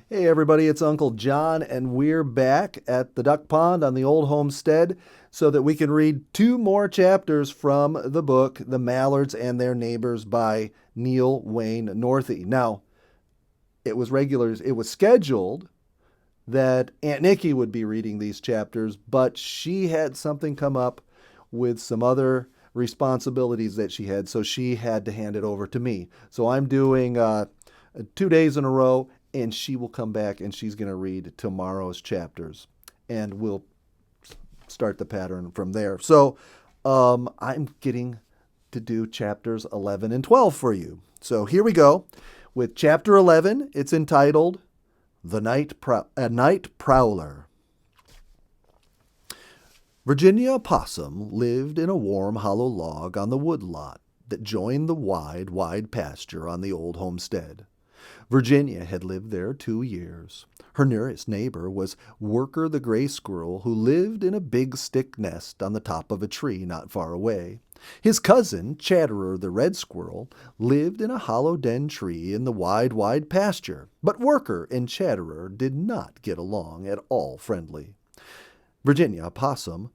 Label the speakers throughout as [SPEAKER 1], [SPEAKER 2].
[SPEAKER 1] Hey everybody, it's Uncle John, and we're back at the duck pond on the Old Homestead so that we can read two more chapters from the book, The Mallards and Their Neighbors by Neil Wayne Northey. Now, it was scheduled that Aunt Nikki would be reading these chapters, but she had something come up with some other responsibilities that she had, so she had to hand it over to me. So I'm doing 2 days in a row, and she will come back and she's going to read tomorrow's chapters, and we'll start the pattern from there. So I'm getting to do chapters 11 and 12 for you. So here we go with chapter 11. It's entitled A Night Prowler. Virginia Opossum lived in a warm hollow log on the wood lot that joined the wide pasture on the old homestead. Virginia had lived there 2 years. Her nearest neighbor was Worker the Gray Squirrel, who lived in a big stick nest on the top of a tree not far away. His cousin, Chatterer the Red Squirrel, lived in a hollow den tree in the wide pasture, but Worker and Chatterer did not get along at all friendly. Virginia Opossum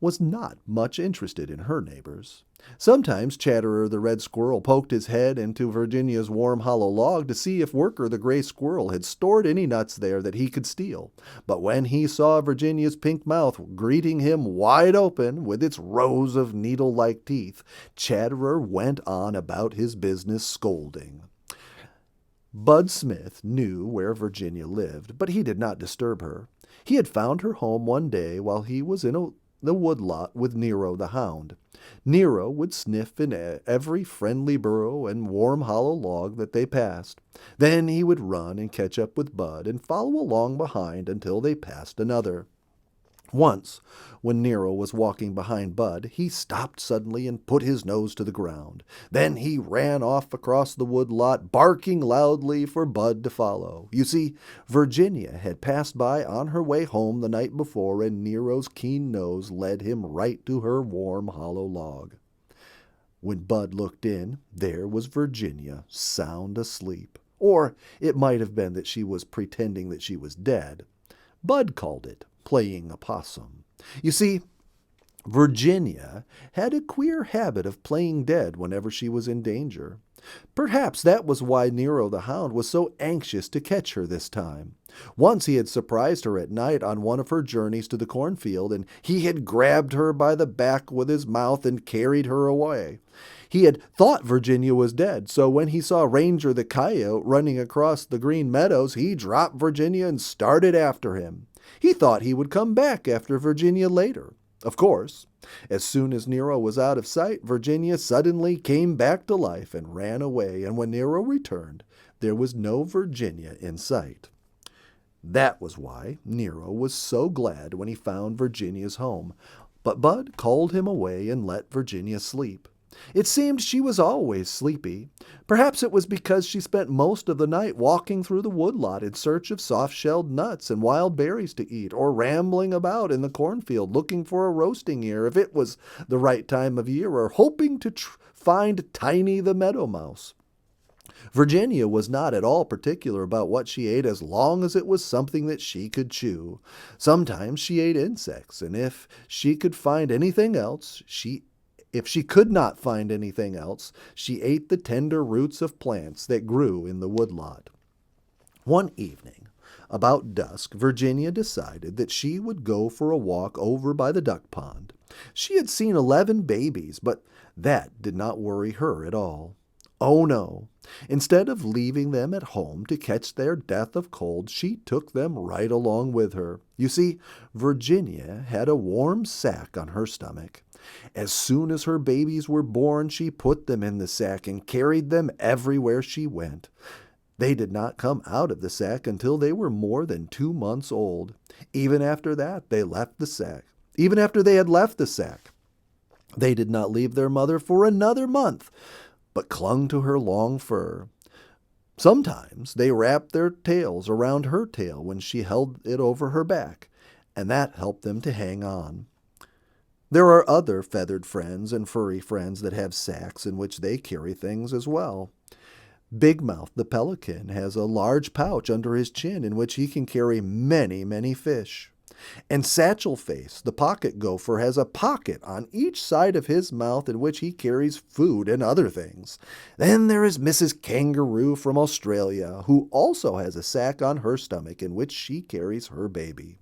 [SPEAKER 1] was not much interested in her neighbors. Sometimes Chatterer the Red Squirrel poked his head into Virginia's warm hollow log to see if Worker the Gray Squirrel had stored any nuts there that he could steal. But when he saw Virginia's pink mouth greeting him wide open with its rows of needle-like teeth, Chatterer went on about his business scolding. Bud Smith knew where Virginia lived, but he did not disturb her. He had found her home one day while he was in the woodlot with Nero the hound. Nero would sniff in every friendly burrow and warm hollow log that they passed. Then he would run and catch up with Bud and follow along behind until they passed another. Once, when Nero was walking behind Bud, he stopped suddenly and put his nose to the ground. Then he ran off across the woodlot, barking loudly for Bud to follow. You see, Virginia had passed by on her way home the night before, and Nero's keen nose led him right to her warm hollow log. When Bud looked in, there was Virginia, sound asleep. Or it might have been that she was pretending that she was dead. Bud called it playing opossum. You see, Virginia had a queer habit of playing dead whenever she was in danger. Perhaps that was why Nero the Hound was so anxious to catch her this time. Once he had surprised her at night on one of her journeys to the cornfield, and he had grabbed her by the back with his mouth and carried her away. He had thought Virginia was dead, so when he saw Ranger the Coyote running across the green meadows, he dropped Virginia and started after him. He thought he would come back after Virginia later. Of course, as soon as Nero was out of sight, Virginia suddenly came back to life and ran away, and when Nero returned, there was no Virginia in sight. That was why Nero was so glad when he found Virginia's home, but Bud called him away and let Virginia sleep. It seemed she was always sleepy. Perhaps it was because she spent most of the night walking through the woodlot in search of soft-shelled nuts and wild berries to eat, or rambling about in the cornfield looking for a roasting ear if it was the right time of year, or hoping to find Tiny the Meadow Mouse. Virginia was not at all particular about what she ate as long as it was something that she could chew. Sometimes she ate insects, and if she could not find anything else, she ate the tender roots of plants that grew in the woodlot. One evening, about dusk, Virginia decided that she would go for a walk over by the duck pond. She had seen 11 babies, but that did not worry her at all. Oh no! Instead of leaving them at home to catch their death of cold, she took them right along with her. You see, Virginia had a warm sack on her stomach. As soon as her babies were born, she put them in the sack and carried them everywhere she went. They did not come out of the sack until they were more than 2 months old. Even after that, they left the sack. Even after they had left the sack, they did not leave their mother for another month, but clung to her long fur. Sometimes they wrapped their tails around her tail when she held it over her back, and that helped them to hang on. There are other feathered friends and furry friends that have sacks in which they carry things as well. Big Mouth the pelican has a large pouch under his chin in which he can carry many, many fish. And Satchel Face, the pocket gopher, has a pocket on each side of his mouth in which he carries food and other things. Then there is Mrs. Kangaroo from Australia, who also has a sack on her stomach in which she carries her baby.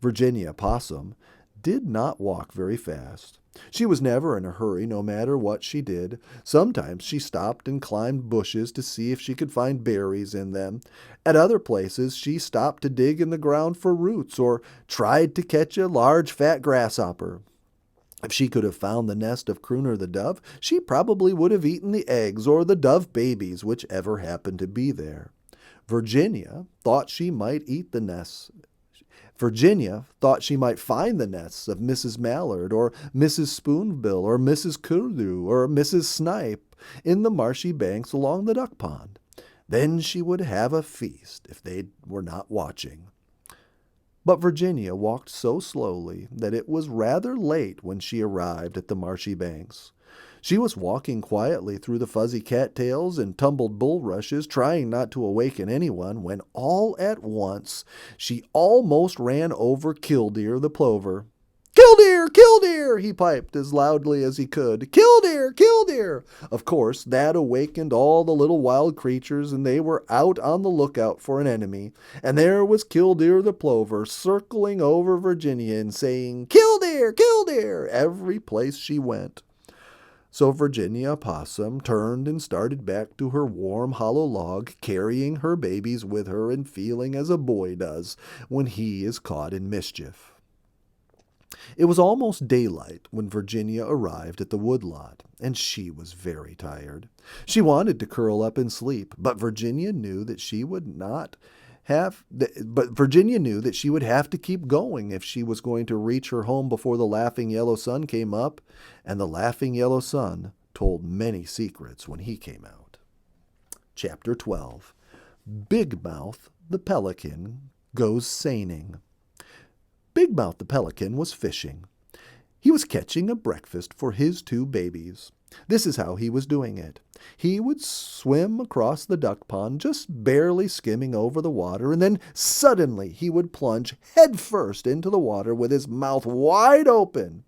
[SPEAKER 1] Virginia Possum did not walk very fast. She was never in a hurry, no matter what she did. Sometimes she stopped and climbed bushes to see if she could find berries in them. At other places she stopped to dig in the ground for roots or tried to catch a large fat grasshopper. If she could have found the nest of Crooner the dove, she probably would have eaten the eggs or the dove babies, whichever happened to be there. Virginia thought she might eat the nests. Virginia thought she might find the nests of Mrs. Mallard or Mrs. Spoonbill or Mrs. Curlew or Mrs. Snipe in the marshy banks along the duck pond. Then she would have a feast if they were not watching. But Virginia walked so slowly that it was rather late when she arrived at the marshy banks. She was walking quietly through the fuzzy cattails and tumbled bulrushes, trying not to awaken anyone, when all at once she almost ran over Killdeer the plover. "Killdeer! Killdeer!" he piped as loudly as he could. "Killdeer! Killdeer!" Of course, that awakened all the little wild creatures, and they were out on the lookout for an enemy. And there was Killdeer the plover, circling over Virginia and saying, "Killdeer! Killdeer!" every place she went. So Virginia Possum turned and started back to her warm hollow log, carrying her babies with her and feeling as a boy does when he is caught in mischief. It was almost daylight when Virginia arrived at the woodlot, and she was very tired. She wanted to curl up and sleep, but Virginia knew that she would have to keep going if she was going to reach her home before the laughing yellow sun came up, and the laughing yellow sun told many secrets when he came out. Chapter 12. Big Mouth the Pelican Goes Seining. Big Mouth the Pelican was fishing. He was catching a breakfast for his two babies. This is how he was doing it. He would swim across the duck pond, just barely skimming over the water, and then suddenly he would plunge head first into the water with his mouth wide open.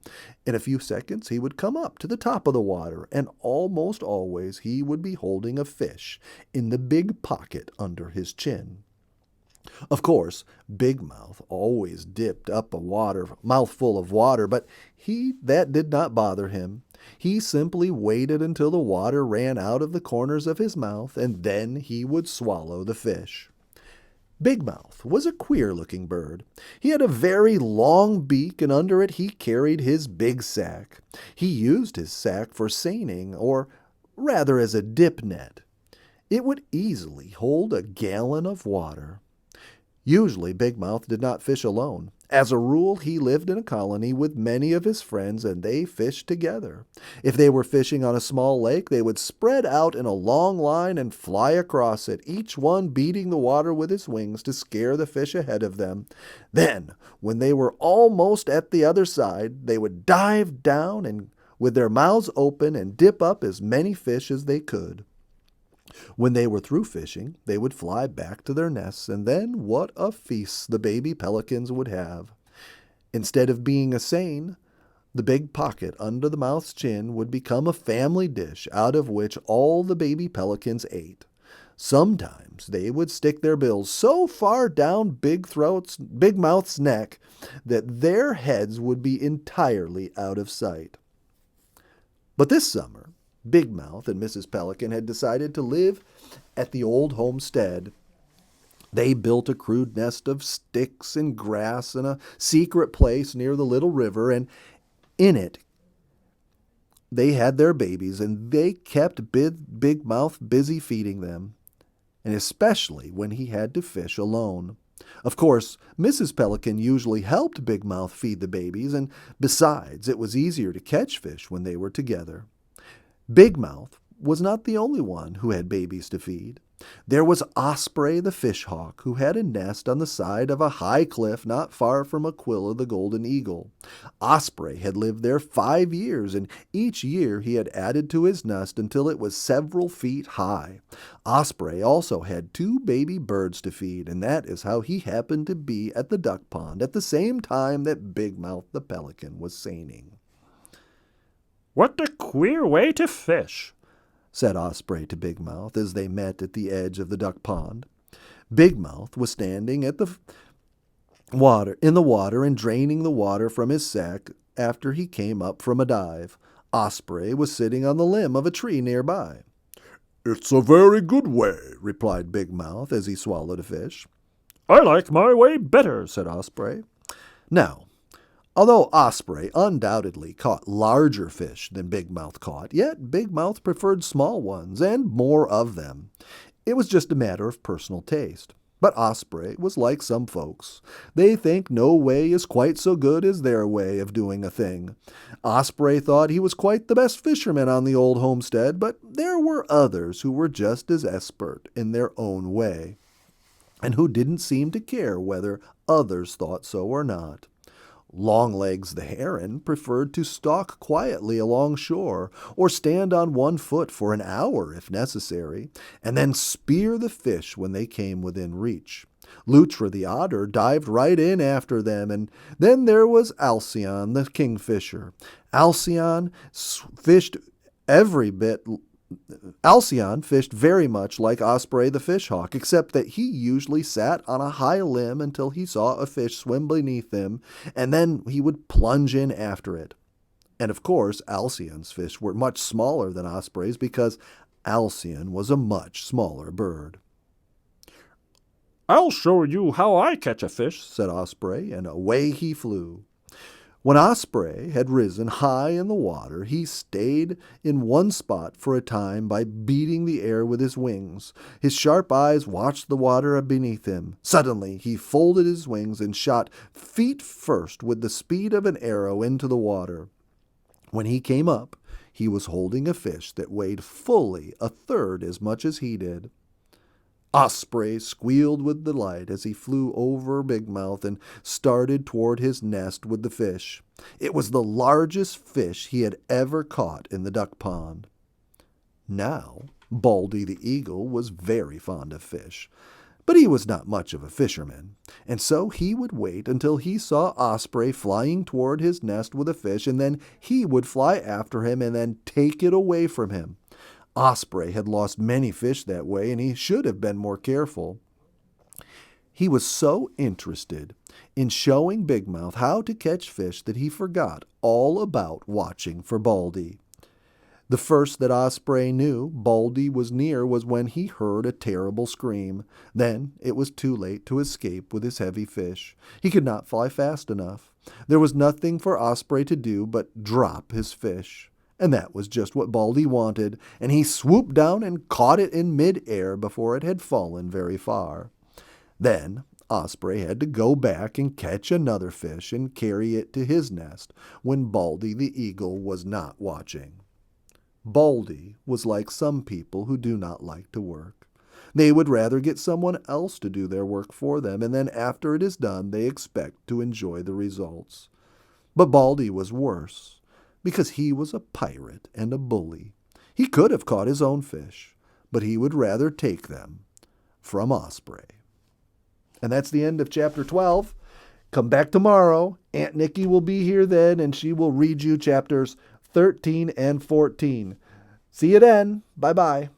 [SPEAKER 1] In a few seconds he would come up to the top of the water, and almost always he would be holding a fish in the big pocket under his chin. Of course, Big Mouth always dipped up a mouthful of water, but that did not bother him. He simply waited until the water ran out of the corners of his mouth, and then he would swallow the fish. Big Mouth was a queer-looking bird. He had a very long beak, and under it he carried his big sack. He used his sack for seining, or rather as a dip net. It would easily hold a gallon of water. Usually Big Mouth did not fish alone. As a rule, he lived in a colony with many of his friends, and they fished together. If they were fishing on a small lake, they would spread out in a long line and fly across it, each one beating the water with his wings to scare the fish ahead of them. Then, when they were almost at the other side, they would dive down and with their mouths open and dip up as many fish as they could. When they were through fishing, they would fly back to their nests, and then what a feast the baby pelicans would have. Instead of being a seine, the big pocket under the mouth's chin would become a family dish out of which all the baby pelicans ate. Sometimes they would stick their bills so far down Big Mouth's neck that their heads would be entirely out of sight. But this summer, Big Mouth and Mrs. Pelican had decided to live at the Old Homestead. They built a crude nest of sticks and grass in a secret place near the little river, and in it they had their babies, and they kept Big Mouth busy feeding them, and especially when he had to fish alone. Of course, Mrs. Pelican usually helped Big Mouth feed the babies, and besides, it was easier to catch fish when they were together. Big Mouth was not the only one who had babies to feed. There was Osprey the fish hawk, who had a nest on the side of a high cliff not far from Aquila the golden eagle. Osprey had lived there 5 years, and each year he had added to his nest until it was several feet high. Osprey also had 2 baby birds to feed, and that is how he happened to be at the duck pond at the same time that Big Mouth the pelican was seining.
[SPEAKER 2] "What a queer way to fish,"
[SPEAKER 1] said Osprey to Big Mouth as they met at the edge of the duck pond. Big Mouth was standing in the water and draining the water from his sack after he came up from a dive. Osprey was sitting on the limb of a tree nearby.
[SPEAKER 3] "It's a very good way,"
[SPEAKER 1] replied Big Mouth as he swallowed a fish.
[SPEAKER 2] "I like my way better,"
[SPEAKER 1] said Osprey. Now, although Osprey undoubtedly caught larger fish than Big Mouth caught, yet Big Mouth preferred small ones and more of them. It was just a matter of personal taste. But Osprey was like some folks. They think no way is quite so good as their way of doing a thing. Osprey thought he was quite the best fisherman on the Old Homestead, but there were others who were just as expert in their own way, and who didn't seem to care whether others thought so or not. Longlegs the heron preferred to stalk quietly along shore, or stand on one foot for an hour if necessary, and then spear the fish when they came within reach. Luttra the otter dived right in after them, and then there was Alcyone the kingfisher. Alcyone fished very much like Osprey the fishhawk, except that he usually sat on a high limb until he saw a fish swim beneath him, and then he would plunge in after it. And of course, Alcyon's fish were much smaller than Osprey's because Alcyone was a much smaller bird.
[SPEAKER 2] "I'll show you how I catch a fish,"
[SPEAKER 1] said Osprey, and away he flew. When Osprey had risen high in the water, he stayed in one spot for a time by beating the air with his wings. His sharp eyes watched the water beneath him. Suddenly he folded his wings and shot feet first with the speed of an arrow into the water. When he came up, he was holding a fish that weighed fully a third as much as he did. Osprey squealed with delight as he flew over Big Mouth and started toward his nest with the fish. It was the largest fish he had ever caught in the duck pond. Now, Baldy the eagle was very fond of fish, but he was not much of a fisherman, and so he would wait until he saw Osprey flying toward his nest with a fish, and then he would fly after him and then take it away from him. Osprey had lost many fish that way, and he should have been more careful. He was so interested in showing Big Mouth how to catch fish that he forgot all about watching for Baldy. The first that Osprey knew Baldy was near was when he heard a terrible scream. Then it was too late to escape with his heavy fish. He could not fly fast enough. There was nothing for Osprey to do but drop his fish. And that was just what Baldy wanted, and he swooped down and caught it in mid-air before it had fallen very far. Then Osprey had to go back and catch another fish and carry it to his nest when Baldy the eagle was not watching. Baldy was like some people who do not like to work. They would rather get someone else to do their work for them, and then after it is done, they expect to enjoy the results. But Baldy was worse, because he was a pirate and a bully. He could have caught his own fish, but he would rather take them from Osprey. And that's the end of chapter 12. Come back tomorrow. Aunt Nikki will be here then, and she will read you chapters 13 and 14. See you then. Bye-bye.